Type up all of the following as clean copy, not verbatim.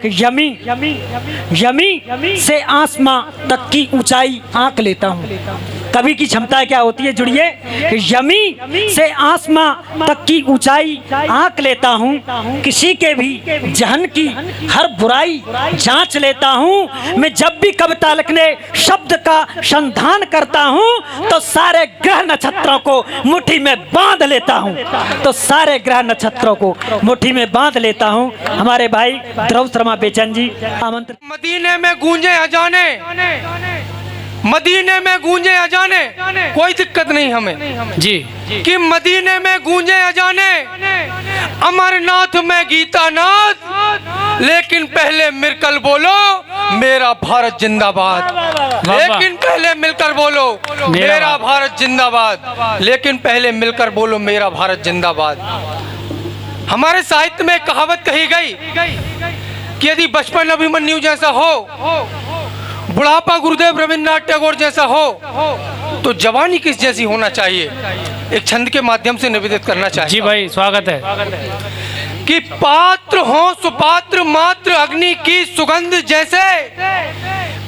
कि यमी से आसमां तक की ऊंचाई आंक लेता हूँ। कवि की क्षमता क्या होती है, जुड़िए, कि यमी से आसमां तक की ऊंचाई आंक लेता हूँ, किसी के भी जहन की हर बुराई जांच लेता हूँ। मैं जब भी कविता लिखने शब्द का संधान करता हूँ तो सारे ग्रह नक्षत्रों को मुट्ठी में बांध लेता हूँ, तो सारे ग्रह नक्षत्रों को मुट्ठी में बांध लेता हूँ। हमारे भाई ध्रुव शर्मा बेचन जी आमंत्रित। मदीने में गूंजे अजाने, मदीने में गूंजे अजाने, कोई दिक्कत नहीं हमें जी कि मदीने में गूंजे अजाने, अमरनाथ में गीता नाथ, लेकिन पहले मिलकर बोलो मेरा भारत जिंदाबाद। लेकिन पहले मिलकर बोलो मेरा भारत जिंदाबाद। लेकिन पहले मिलकर बोलो मेरा भारत जिंदाबाद। हमारे साहित्य में कहावत कही गई कि यदि बचपन अभिमन्यु जैसा हो, बुढ़ापा गुरुदेव रविन्द्रनाथ टैगोर जैसा हो, तो जवानी किस जैसी होना चाहिए। एक छंद के माध्यम से निवेदित करना चाहिए। जी भाई, स्वागत है। कि पात्र हो सुपात्र मात्र अग्नि की सुगंध जैसे,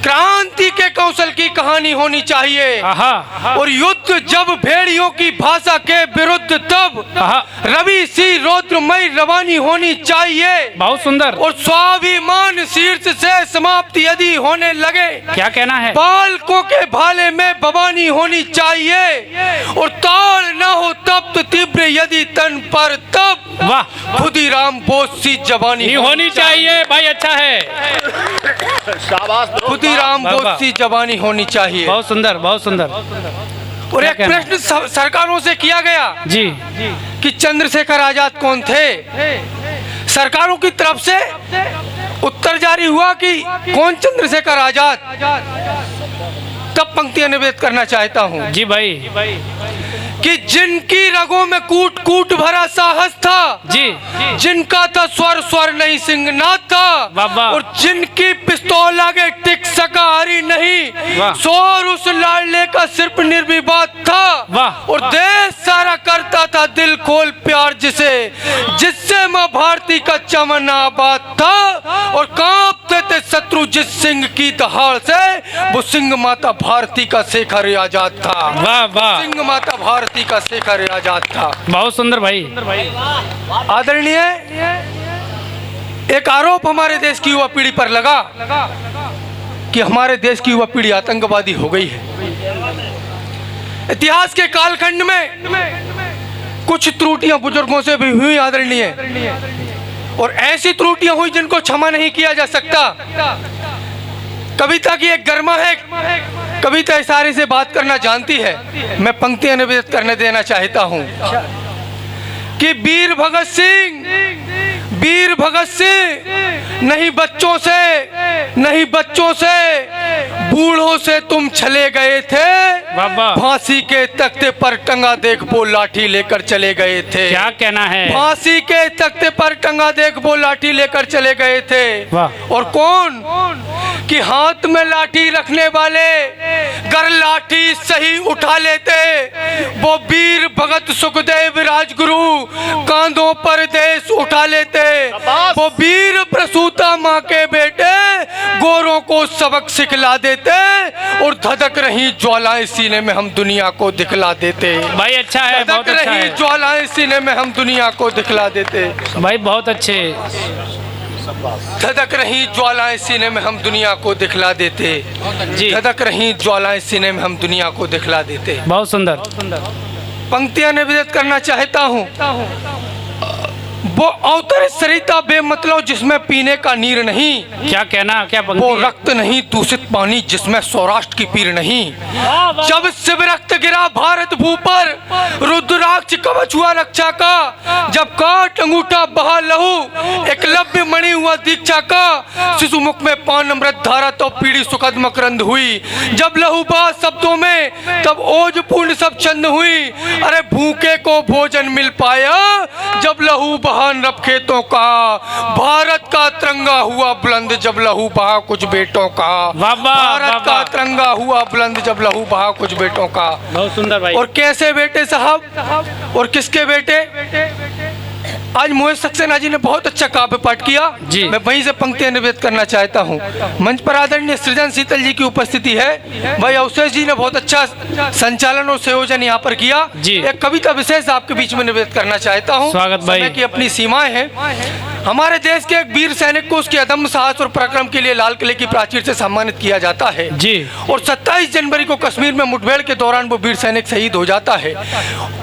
क्रांति के कौशल की कहानी होनी चाहिए। और युद्ध जब भेड़ियों की भाषा के विरुद्ध, तब रवि सी रौद्रमयी रवानी होनी चाहिए। बहुत सुंदर। और स्वाभिमान शीर्ष से समाप्ति यदि होने लगे, क्या कहना है, बालकों के भाले में बवानी होनी चाहिए। और ताड़ न हो तप्त तीव्र यदि तन पर, तब वाह, खुदीराम बोस सी जवानी होनी चाहिए। भाई अच्छा है, खुदीराम बोस सी जवानी होनी चाहिए। बहुत सुंदर, बहुत सुंदर। और एक प्रश्न सरकारों से किया गया जी कि चंद्रशेखर आजाद कौन थे। सरकारों की तरफ से उत्तर जारी हुआ कि कौन चंद्रशेखर आजाद। तब पंक्तियां निवेदित करना चाहता हूँ। जी भाई, कि जिनकी रगों में कूट कूट भरा साहस था, जी जिनका था स्वर स्वर नहीं सिंहनाथ था, बाबा। और जिनकी पिस्तौल आगे टिक सका हरी नहीं, शोर उस लाडले का सिर्फ निर्विवाद था। वाह। और देश सारा करता था दिल खोल प्यार जिसे, जिससे माँ भारती का चमन आबाद था। और कांपते थे शत्रु जिस सिंह की दहाड़ से, वो सिंह माता भारती का शेखर आजाद था। वाह वाह, सिंह माता भारती का शेखर आजाद था। बहुत सुंदर भाई। आदरणीय, एक आरोप हमारे देश की युवा पीढ़ी पर लगा कि हमारे देश की युवा पीढ़ी आतंकवादी हो गई है। इतिहास के कालखंड में कुछ त्रुटियां बुजुर्गों से भी हुई आदरणीय, और ऐसी त्रुटियां हुई जिनको क्षमा नहीं किया जा सकता। कविता की एक गर्मा है, कविता इशारे से बात करना जानती है। मैं पंक्तियां निवेदित करने देना चाहता हूं कि वीर भगत सिंह नहीं बच्चों से, नहीं बच्चों से, बूढ़ों से तुम चले गए थे। फांसी के तख्ते पर टंगा देख वो लाठी लेकर चले गए थे। क्या कहना है, फांसी के तख्ते पर टंगा देख वो लाठी लेकर चले गए थे। और कौन कि हाथ में लाठी रखने वाले गर लाठी सही उठा लेते, वो वीर भगत सुखदेव राजगुरु कांधों पर देश उठा लेते। वो वीर प्रसूता माँ के बेटे गोरों को सबक सिखला देते, और धधक रही ज्वालाएं सीने में हम दुनिया को दिखला देते। भाई अच्छा है, बहुत अच्छा है। ज्वालाएं सीने में हम दुनिया को दिखला देते। भाई बहुत अच्छे। धधक रही ज्वालाएं सीने में हम दुनिया को दिखला देते। धधक रही ज्वालाएं सीने में हम दुनिया को दिखला देते। बहुत सुंदर। पंक्तियां निवेदित करना चाहता हूँ। वो अवतरित सरिता बेमतलब जिसमें पीने का नीर नहीं। क्या कहना, क्या पंक्ति? वो रक्त नहीं दूषित पानी जिसमें सौराष्ट्र की पीर नहीं। जब शिव रक्त गिरा भारत भू पर, रुद्राक्ष कवच हुआ रक्षा का। जब काट अंगूठा बहा लहू, एकलव्य मणि हुआ दीक्षा का। शिशु मुख में पान अमृत धारा तो पीढ़ी सुखद मकरंद हुई। जब लहू बहा शब्दों में, तब ओज पूर्ण सब चंद हुई। अरे भूखे को भोजन मिल पाया जब लहू बहा नभ खेतों का। भारत का तिरंगा हुआ बुलंद जब लहू बहा कुछ बेटों का। भारत का तिरंगा हुआ बुलंद जब लहू बहा कुछ बेटों का। बहुत सुंदर भाई। और कैसे बेटे साहब, और किसके बेटे? आज मोहित सक्सेना जी ने बहुत अच्छा काव्य पाठ किया जी। मैं वहीं से पंक्तियां निवेदित करना चाहता हूँ। मंच पर आदरणीय सृजन शीतल जी की उपस्थिति है। भाई अवशेष जी ने बहुत अच्छा संचालन और संयोजन यहाँ पर किया जी। एक कविता विशेष आपके बीच में निवेदित करना चाहता हूँ। स्वागत भाई। समय की अपनी सीमाएं हैं। हमारे देश के एक वीर सैनिक को उसके अदम्य साहस और पराक्रम के लिए लाल किले की प्राचीर से सम्मानित किया जाता है जी। और 27 जनवरी को कश्मीर में मुठभेड़ के दौरान वो वीर सैनिक शहीद हो जाता है।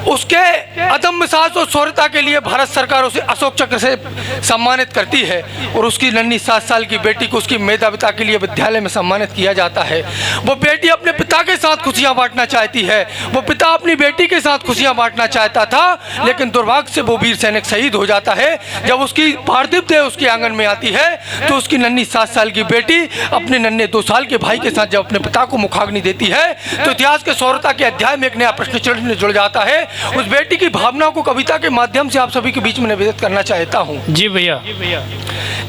उसके अदम्य साहस और शौर्यता के लिए भारत सरकार उसे अशोक चक्र से सम्मानित करती है और उसकी नन्ही 7 साल की बेटी को उसकी मेधाविता के लिए विद्यालय में सम्मानित किया जाता है। वो बेटी अपने पिता के साथ खुशियां बांटना चाहती है। वो पिता अपनी बेटी के साथ खुशियां बांटना चाहता था, लेकिन दुर्भाग्य से वो वीर सैनिक शहीद हो जाता है। जब उसकी पार्थिव देह उसके आंगन में आती है तो उसकी नन्ही 7 साल की बेटी अपने नन्हे 2 साल के भाई के साथ जब अपने पिता को मुखाग्नि देती है तो इतिहास के शौर्यता के अध्याय में एक नया प्रश्न चिन्ह जुड़ जाता है। उस बेटी की भावनाओं को कविता के माध्यम से आप सभी के बीच में निवेदित करना चाहता हूँ जी भैया।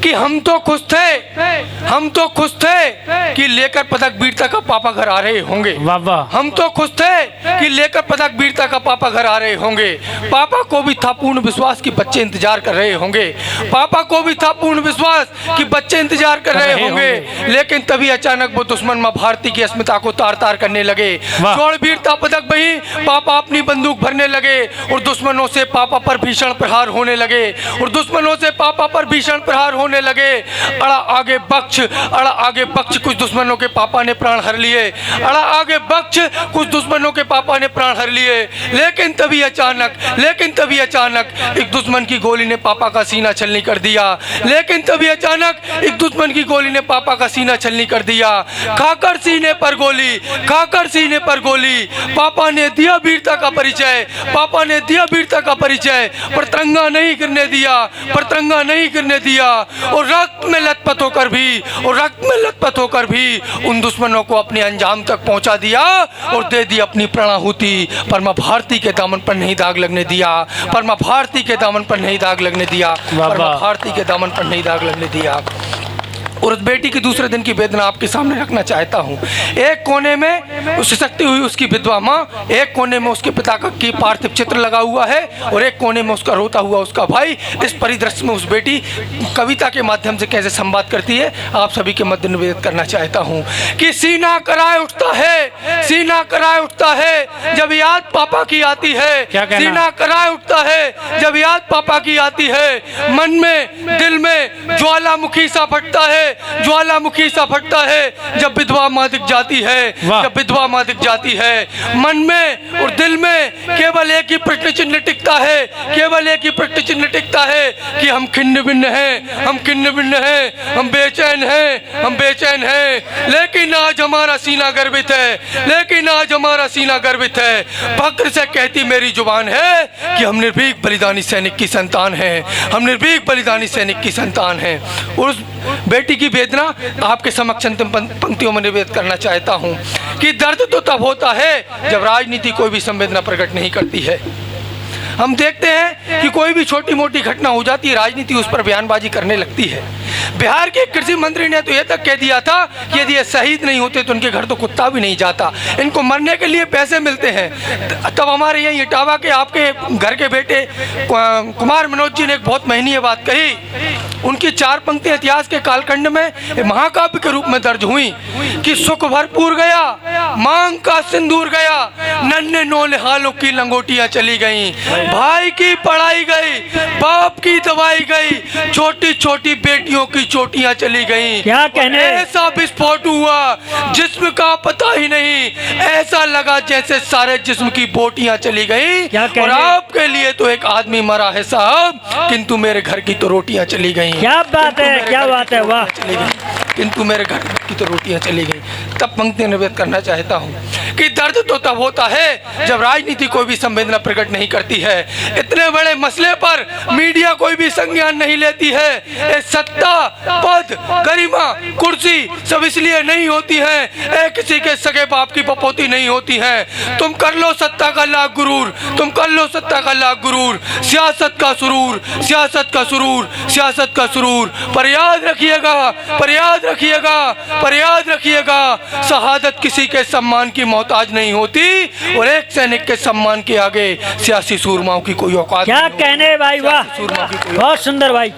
कि हम तो खुश थे कि लेकर पदक वीरता का पापा घर आ रहे होंगे। वाह वाह। हम तो खुश थे कि लेकर पदक वीरता का पापा घर आ रहे होंगे। पापा को भी था पूर्ण विश्वास कि बच्चे इंतजार कर रहे होंगे। पापा को भी था पूर्ण विश्वास कि बच्चे इंतजार कर रहे होंगे। लेकिन तभी अचानक वो दुश्मन माँ भारती की अस्मिता को तार तार करने लगे। जोड़ वीरता पदक वही पापा अपनी बंदूक भरने लगे और दुश्मनों से पापा पर भीषण प्रहार होने लगे अड़ा आगे बख्श कुछ दुश्मनों के पापा ने प्राण हर लिए। लेकिन तभी अचानक एक दुश्मन की गोली ने पापा का सीना छलनी कर दिया। खाकर सीने पर गोली पापा ने दिया वीरता का परिचय पर तिरंगा नहीं गिरने दिया और रक्त में लथपथ होकर भी उन दुश्मनों को अपने अंजाम तक पहुंचा दिया और दे दी अपनी प्राणाहुति। पर मां भारती के दामन पर नहीं दाग लगने दिया। और उस बेटी की दूसरे दिन की वेदना आपके सामने रखना चाहता हूँ। एक कोने में सशक्ति हुई उसकी विधवा माँ, एक कोने में उसके पिता का की पार्थिव चित्र लगा हुआ है और एक कोने में उसका रोता हुआ उसका भाई। इस परिदृश्य में उस बेटी कविता के माध्यम से कैसे संवाद करती है आप सभी के मध्य निवेदित करना चाहता हूँ कि सीना कराए उठता है जब याद पापा की आती है। सीना कराए उठता है जब याद पापा की आती है। मन में दिल में ज्वालामुखी सा फटता है जब विधवा माँ दिख जाती है। मन में और दिल में केवल एक ही प्रश्न चिन्ह टिकता है कि हम खिन्न भिन्न हैं, हम बेचैन हैं। लेकिन आज हमारा सीना गर्वित है। फक्र से कहती मेरी जुबान है कि हम निर्भीक बलिदानी सैनिक की संतान हैं। और उस बेटी की वेदना आपके समक्ष अंतिम पंक्तियों में निवेदित करना चाहता हूं कि दर्द तो तब होता है जब राजनीति कोई भी संवेदना प्रकट नहीं करती है। हम देखते हैं कि कोई भी छोटी मोटी घटना हो जाती है, राजनीति उस पर बयानबाजी करने लगती है। बिहार के कृषि मंत्री ने तो यह तक कह दिया था कि यदि ये शहीद नहीं होते तो उनके घर तो कुत्ता भी नहीं जाता, इनको मरने के लिए पैसे मिलते हैं। तब हमारे यहाँ इटावा के आपके घर के बेटे कुमार मनोज जी ने एक बहुत महनीय बात कही। उनकी 4 पंक्तियां इतिहास के कालखंड में महाकाव्य के रूप में दर्ज हुई कि सुख भरपूर गया, मांग का सिंदूर गया, नन्हे नौनिहालों की लंगोटियां चली गईं, भाई की पढ़ाई गई, बाप की दवाई गई, छोटी छोटी बेटियों की चोटियां चली गईं। क्या कहने? ऐसा विस्फोट हुआ जिस्म का पता ही नहीं, ऐसा लगा जैसे सारे जिस्म की बोटियां चली गईं। और आपके लिए तो एक आदमी मरा है साहब, किंतु मेरे घर की तो रोटियां चली गईं। क्या बात है, वाह। किंतु मेरे घर की तो रोटियां चली गई। तब पंक्ति निवेदित करना चाहता हूँ कि दर्द तो तब होता है जब राजनीति कोई भी संवेदना प्रकट नहीं करती है। इतने बड़े मसले पर मीडिया कोई भी संज्ञान नहीं लेती है। सत्ता, पद, गरिमा, कुर्सी सब इसलिए नहीं होती है, किसी के सगे बाप की पपोती नहीं होती है। तुम कर लो सत्ता का लाख गुरूर, सियासत का सुरूर, पर याद रखिएगा, शहादत किसी के सम्मान की मौत मोहताज नहीं होती और एक सैनिक के सम्मान के आगे सियासी सूरमाओं की कोई औकात क्या नहीं होती। कहने भाई, वाह, सियासी सूरमाओं की कोई बहुत सुंदर भाई।